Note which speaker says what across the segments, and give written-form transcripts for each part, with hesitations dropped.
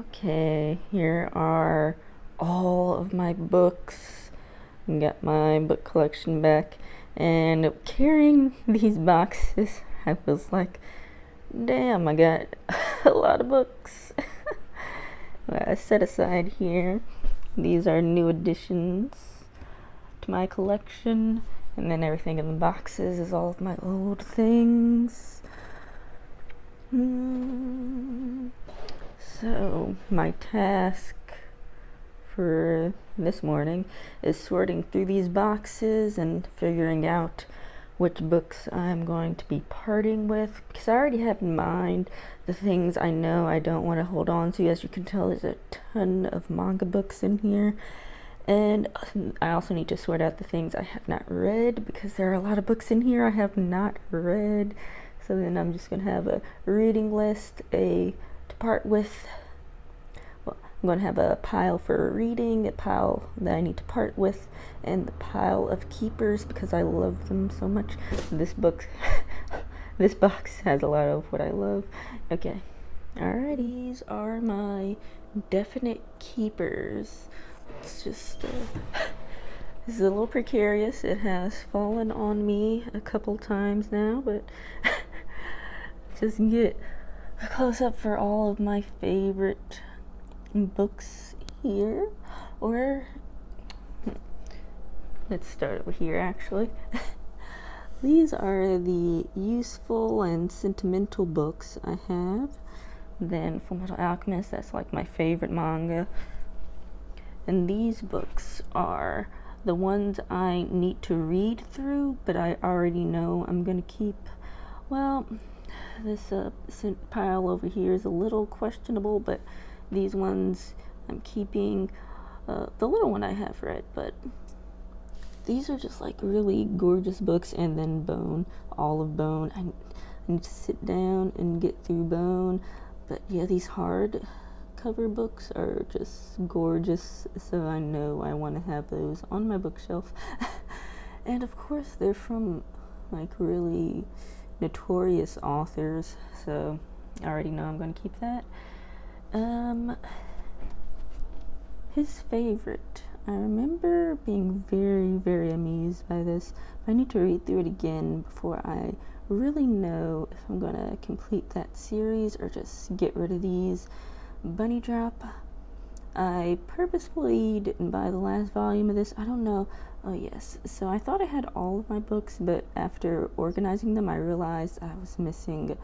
Speaker 1: Okay, here are all of my books. Got my book collection back, and carrying these boxes, I was like, damn, I got a lot of books. Well, I set aside here. These are new additions to my collection, and then everything in the boxes is all of my old things. So, my task for this morning is sorting through these boxes and figuring out which books I'm going to be parting with, because I already have in mind the things I know I don't want to hold on to. As you can tell, there's a ton of manga books in here, and I also need to sort out the things I have not read, because there are a lot of books in here I have not read. So then I'm just going to have a reading list, to part with. Well, I'm going to have a pile for reading, a pile that I need to part with, and the pile of keepers because I love them so much. This box has a lot of what I love. Okay. Alright, these are my definite keepers. It's just, this is a little precarious. It has fallen on me a couple times now, but just get a close up for all of my favorite books here. Or let's start over here actually. These are the useful and sentimental books I have. Then Fullmetal Alchemist, that's like my favorite manga. And these books are the ones I need to read through, but I already know I'm gonna keep. Well, this pile over here is a little questionable, but these ones I'm keeping. The little one I have read, but these are just like really gorgeous books. And then Bone, all of Bone. I need to sit down and get through Bone. But yeah, these hard cover books are just gorgeous, so I know I want to have those on my bookshelf. And of course they're from like really notorious authors, so I already know I'm going to keep that. His favorite. I remember being very, very amused by this. I need to read through it again before I really know if I'm going to complete that series or just get rid of these. Bunny Drop. I purposefully didn't buy the last volume of this. I don't know. Oh, yes. So I thought I had all of my books, but after organizing them, I realized I was missing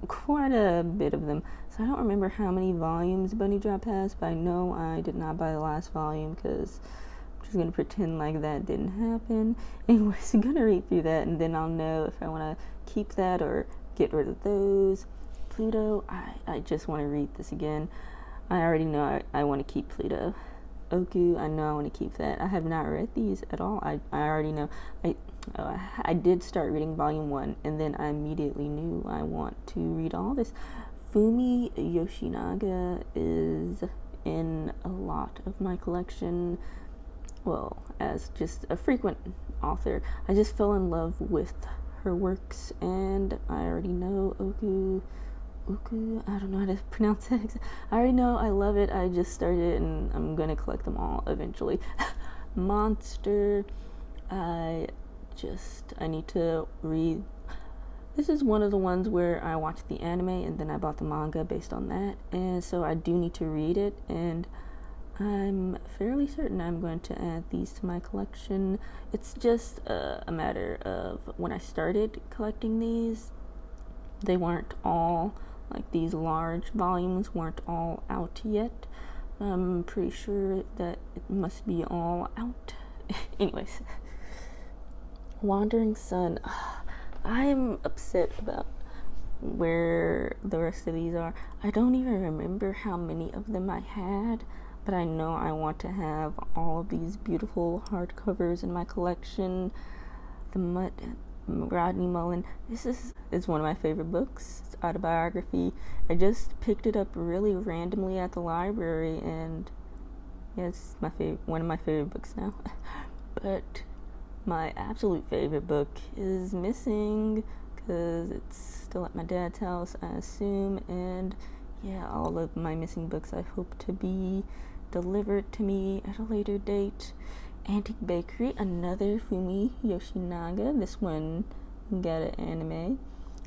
Speaker 1: quite a bit of them. So I don't remember how many volumes Bunny Drop has, but I know I did not buy the last volume because I'm just going to pretend like that didn't happen. Anyways, I'm going to read through that, and then I'll know if I want to keep that or get rid of those. Pluto, I just want to read this again. I already know I want to keep Pluto. Oku, I know I want to keep that. I have not read these at all. I already know. I did start reading volume 1, and then I immediately knew I want to read all this. Fumi Yoshinaga is in a lot of my collection. Well, as just a frequent author, I just fell in love with her works, and I already know Oku, I don't know how to pronounce it. I already know I love it. I just started and I'm gonna collect them all eventually. Monster, I need to read. This is one of the ones where I watched the anime and then I bought the manga based on that, and so I do need to read it, and I'm fairly certain I'm going to add these to my collection. It's just a matter of when I started collecting these, they weren't all, like these large volumes weren't all out yet. I'm pretty sure that it must be all out. Anyways, Wandering Sun. I'm upset about where the rest of these are. I don't even remember how many of them I had, but I know I want to have all of these beautiful hardcovers in my collection. Rodney Mullen. This is one of my favorite books. It's autobiography. I just picked it up really randomly at the library, and yeah, it's one of my favorite books now. But my absolute favorite book is missing because it's still at my dad's house, I assume, and yeah, all of my missing books I hope to be delivered to me at a later date. Antique Bakery, another Fumi Yoshinaga. This one got an anime.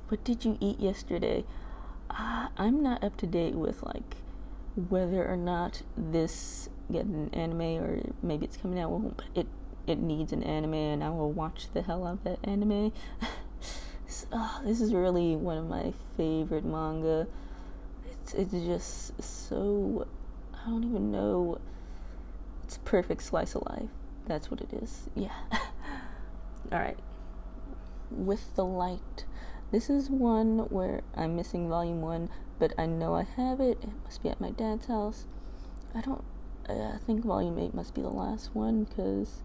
Speaker 1: What did you eat yesterday? I'm not up to date with like whether or not this get an anime or maybe it's coming out, but it needs an anime and I will watch the hell out of that anime. This is really one of my favorite manga. It's just so, I don't even know, it's perfect slice of life. That's what it is. Yeah. Alright. With the Light. This is one where I'm missing volume 1, but I know I have it. It must be at my dad's house. I think volume 8 must be the last one, because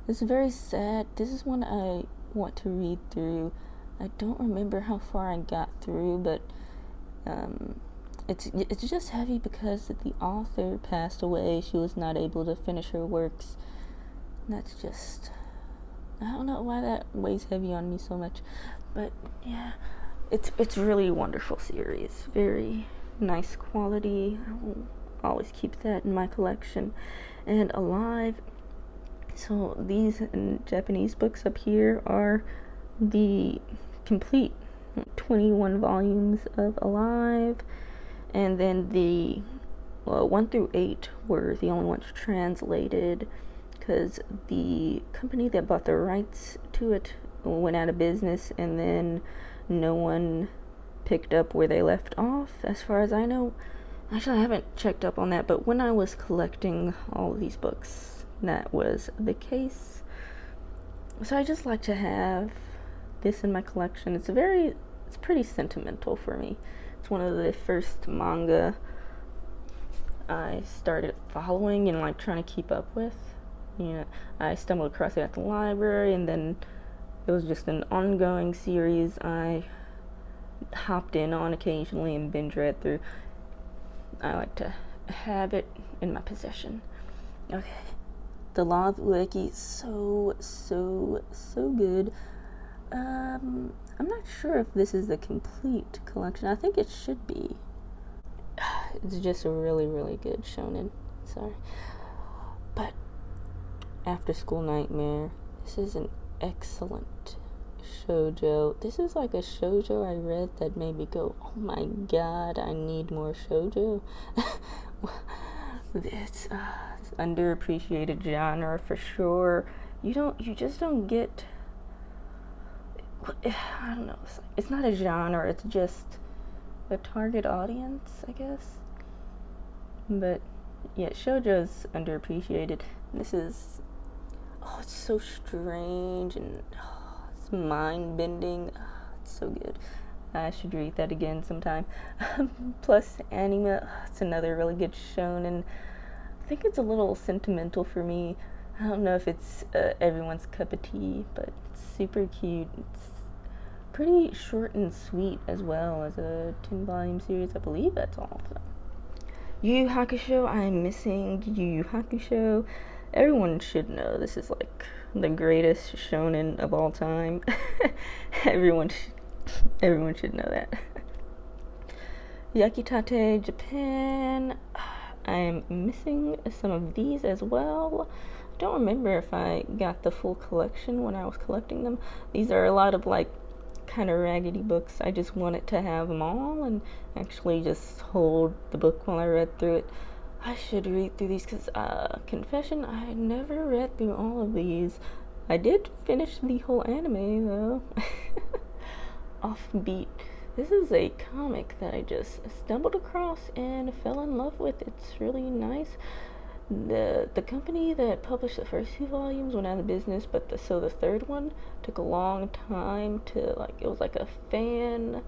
Speaker 1: it's very sad. This is one I want to read through. I don't remember how far I got through, but it's just heavy because the author passed away. She was not able to finish her works. That's just, I don't know why that weighs heavy on me so much, but yeah, it's really a wonderful series. Very nice quality. I will always keep that in my collection. And Alive. So these Japanese books up here are the complete 21 volumes of Alive, and then the 1 through 8 were the only ones translated because the company that bought the rights to it went out of business, and then no one picked up where they left off, as far as I know. Actually, I haven't checked up on that, but when I was collecting all of these books, that was the case. So I just like to have this in my collection. It's pretty sentimental for me. It's one of the first manga I started following and like trying to keep up with. I stumbled across it at the library, and then it was just an ongoing series I hopped in on occasionally and binge read through. I like to have it in my possession. Okay. The Law of Ueki, so good. I'm not sure if this is the complete collection. I think it should be. It's just a really, really good shonen. Sorry. But After School Nightmare, this is an excellent shoujo. This is like a shoujo I read that made me go, oh my god, I need more shoujo. It's underappreciated genre for sure. You just don't get, I don't know, it's not a genre, it's just a target audience, I guess. But yeah, shoujo's underappreciated. This is, it's so strange and it's mind-bending. It's so good. I should read that again sometime. Plus Anima, it's another really good shonen. I think it's a little sentimental for me. I don't know if it's everyone's cup of tea, but it's super cute. It's pretty short and sweet as well as a 10-volume series. I believe that's all of them. Yu Yu Hakusho, I'm missing Yu Yu Hakusho. Everyone should know this is like the greatest shonen of all time. Everyone should know that. Yakitate Japan, I'm missing some of these as well. I don't remember if I got the full collection when I was collecting them. These are a lot of like kind of raggedy books. I just wanted to have them all and actually just hold the book while I read through it. I should read through these because, confession, I never read through all of these. I did finish the whole anime though. Offbeat. This is a comic that I just stumbled across and fell in love with. It's really nice. The company that published the first 2 volumes went out of business, but the third one took a long time to, like, it was like a fan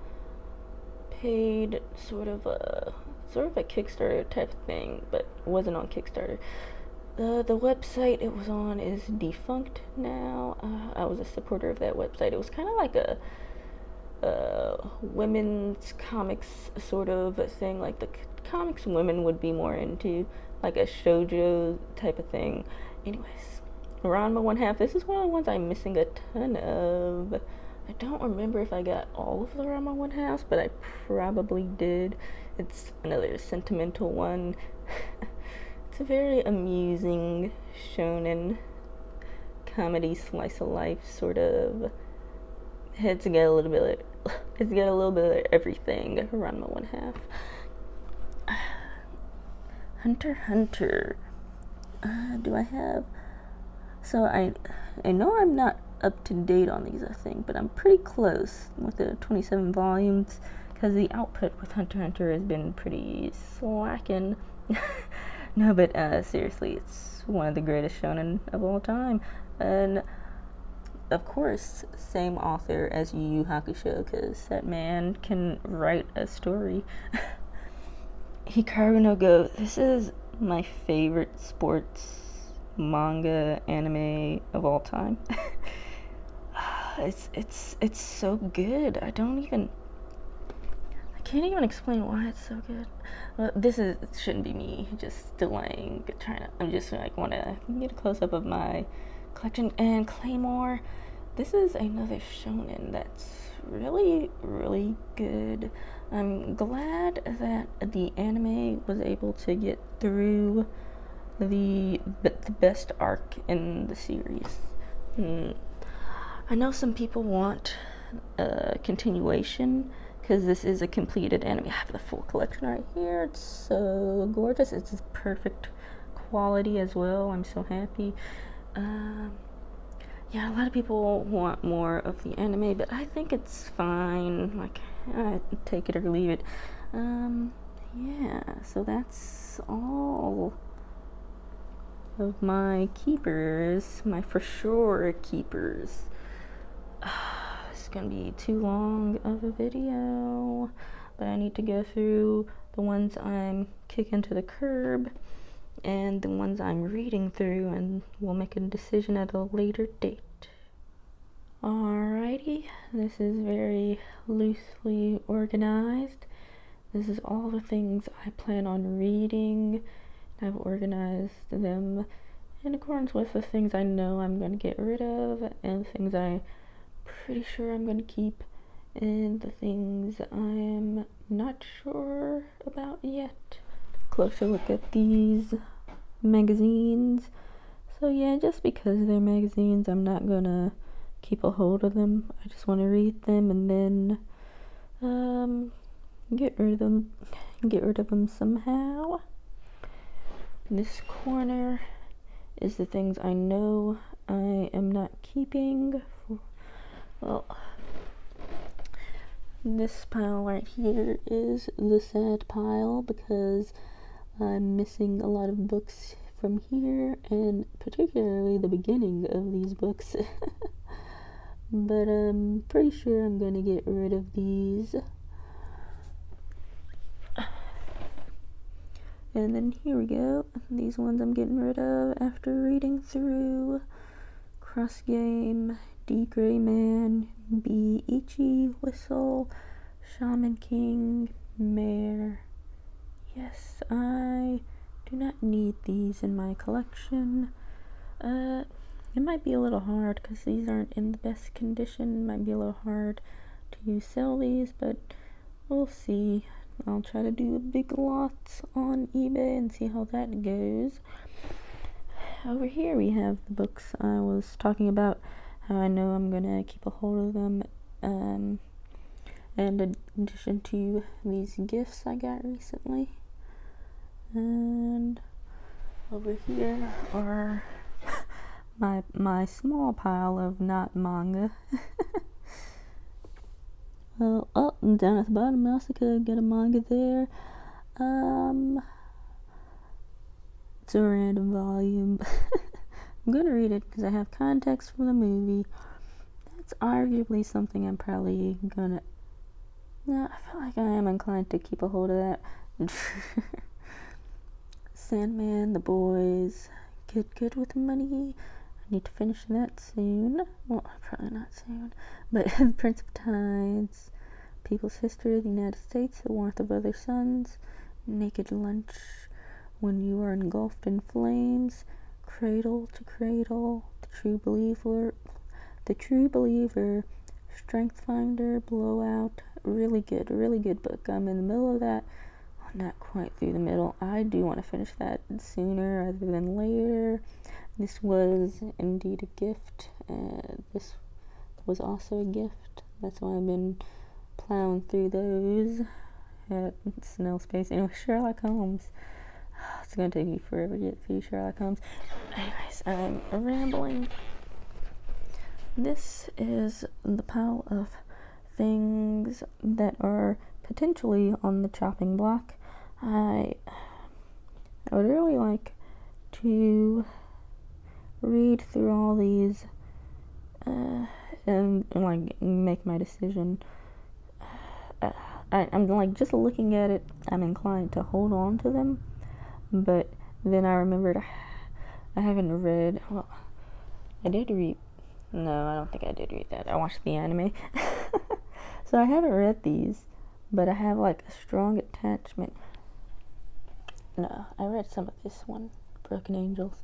Speaker 1: paid sort of a Kickstarter type thing, but it wasn't on Kickstarter. The website it was on is defunct now. I was a supporter of that website. It was kind of like a women's comics sort of thing, like the comics women would be more into, like a shoujo type of thing. Anyways, Ranma 1/2. This is one of the ones I'm missing a ton of. I don't remember if I got all of the Ranma 1/2, but I probably did. it's another sentimental one. It's a very amusing shonen comedy slice of life sort of. It's got a little bit of everything. Around my one half. Hunter x Hunter. Do I have? So I know I'm not up to date on these, I think, but I'm pretty close with the 27 volumes because the output with Hunter x Hunter has been pretty slacking. No, but seriously, it's one of the greatest shonen of all time, and of course, same author as Yu Yu Hakusho, because that man can write a story. Hikaru no Go. This is my favorite sports manga anime of all time. It's so good. I can't even explain why it's so good. Well, it shouldn't be me just delaying, I'm just like want to get a close up of my collection. And Claymore, this is another shonen that's really, really good. I'm glad that the anime was able to get through the best arc in the series. I know some people want a continuation because this is a completed anime. I have the full collection right here. It's so gorgeous. It's perfect quality as well. I'm so happy. Yeah, a lot of people want more of the anime, but I think it's fine. Like, I take it or leave it. Yeah, so that's all of my keepers, my for sure keepers. It's gonna be too long of a video, but I need to go through the ones I'm kicking to the curb and the ones I'm reading through, and we'll make a decision at a later date. Alrighty, this is very loosely organized. This is all the things I plan on reading. I've organized them in accordance with the things I know I'm going to get rid of, and things I'm pretty sure I'm going to keep, and the things I'm not sure about yet. Closer look at these magazines. So yeah, just because they're magazines, I'm not gonna keep a hold of them. I just want to read them and then get rid of them somehow. This corner is the things I know I am not keeping. Well, this pile right here is the sad pile because I'm missing a lot of books from here, and particularly the beginning of these books. But I'm pretty sure I'm gonna get rid of these. And then here we go. These ones I'm getting rid of after reading through Cross Game, D. Gray Man, B. Ichi Whistle, Shaman King, Mare. Yes, I do not need these in my collection. It might be a little hard because these aren't in the best condition. It might be a little hard to sell these, but we'll see. I'll try to do a big lot on eBay and see how that goes. Over here we have the books I was talking about, how I know I'm gonna keep a hold of them, and in addition to these gifts I got recently. And over here are my small pile of not manga. Well, and down at the bottom, I also could get a manga there. It's a random volume. I'm gonna read it because I have context from the movie. That's arguably something I'm probably gonna. No, I feel like I am inclined to keep a hold of that. Sandman, The Boys, Get Good with Money. I need to finish that soon. Well, probably not soon. But Prince of Tides, People's History of the United States, The Warmth of Other Suns, Naked Lunch, When You Are Engulfed in Flames, Cradle to Cradle, The True Believer, Strength Finder, Blowout. Really good book. I'm in the middle of that not quite through the middle. I do want to finish that sooner rather than later. This was indeed a gift, and this was also a gift. That's why I've been plowing through those at snail space. Anyway, Sherlock Holmes. It's gonna take me forever to get through Sherlock Holmes. Anyways, I'm rambling. This is the pile of things that are potentially on the chopping block. I would really like to read through all these and like make my decision. I'm like just looking at it, I'm inclined to hold on to them, but then I remembered I haven't read. Well, I did read. No, I don't think I did read that. I watched the anime. So I haven't read these, but I have like a strong attachment. No, I read some of this one, Broken Angels.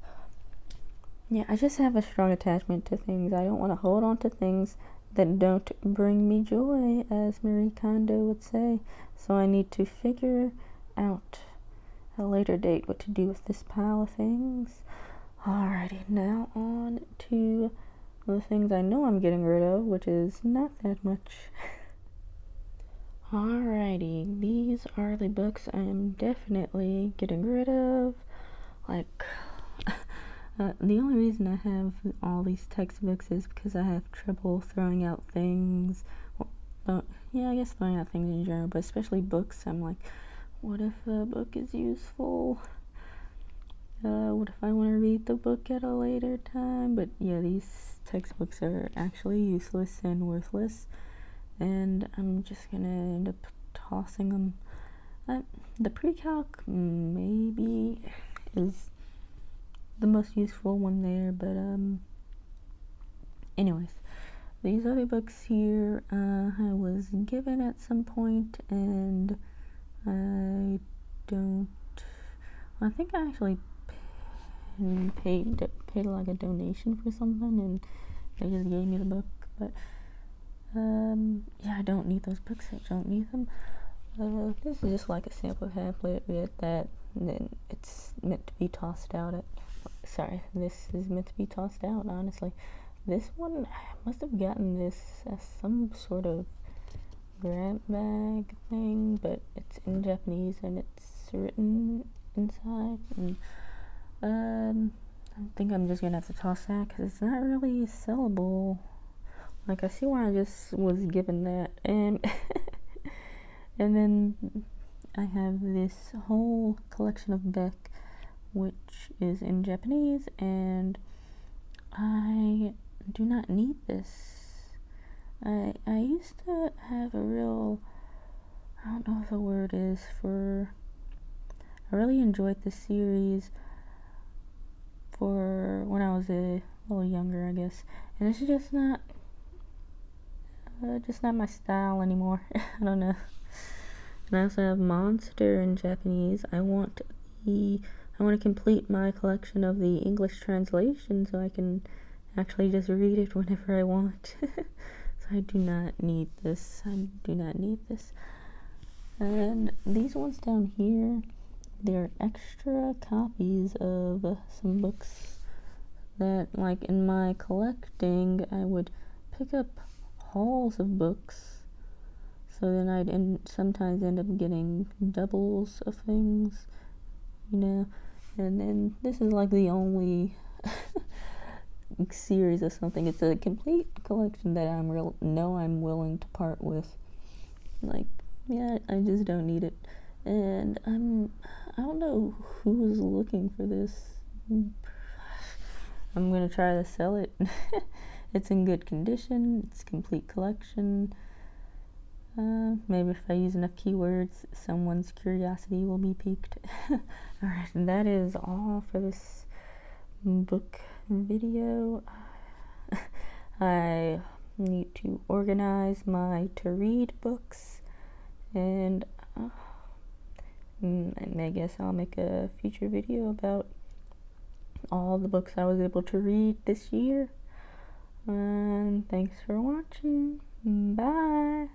Speaker 1: Yeah, I just have a strong attachment to things. I don't want to hold on to things that don't bring me joy, as Marie Kondo would say. So I need to figure out at a later date what to do with this pile of things. Alrighty, now on to the things I know I'm getting rid of, which is not that much. Alrighty, these are the books I am definitely getting rid of. Like, the only reason I have all these textbooks is because I have trouble throwing out things. Well, yeah, I guess throwing out things in general, but especially books. I'm like, what if a book is useful? What if I want to read the book at a later time? But yeah, these textbooks are actually useless and worthless, and I'm just gonna end up tossing them. The pre-calc maybe is the most useful one there, but anyways, these other books here I was given at some point, and I think I actually paid like a donation for something, and they just gave me the book. But yeah, I don't need those books. I don't need them. This is just like a sample pamphlet with that, and then it's meant to be tossed out at. Sorry, this is meant to be tossed out. Honestly, this one I must have gotten this as some sort of grab bag thing, but it's in Japanese and it's written inside. And I think I'm just gonna have to toss that because it's not really sellable. Like, I see why I just was given that, and and then I have this whole collection of Beck, which is in Japanese, and I do not need this. I used to have a real, I don't know if the word is for, I really enjoyed this series for when I was a little younger, I guess, and it's just not my style anymore. I don't know. And I also have Monster in Japanese. I want to complete my collection of the English translation so I can actually just read it whenever I want. So I do not need this. And these ones down here, they're extra copies of some books that, like, in my collecting, I would pick up hauls of books, so then I'd sometimes end up getting doubles of things, and then this is like the only series of something. It's a complete collection that I'm willing to part with. Like, yeah, I just don't need it, and I don't know who's looking for this. I'm gonna try to sell it. It's in good condition. It's a complete collection. Maybe if I use enough keywords, someone's curiosity will be piqued. Alright, and that is all for this book video. I need to organize my to-read books, and I guess I'll make a future video about all the books I was able to read this year. And thanks for watching. Bye.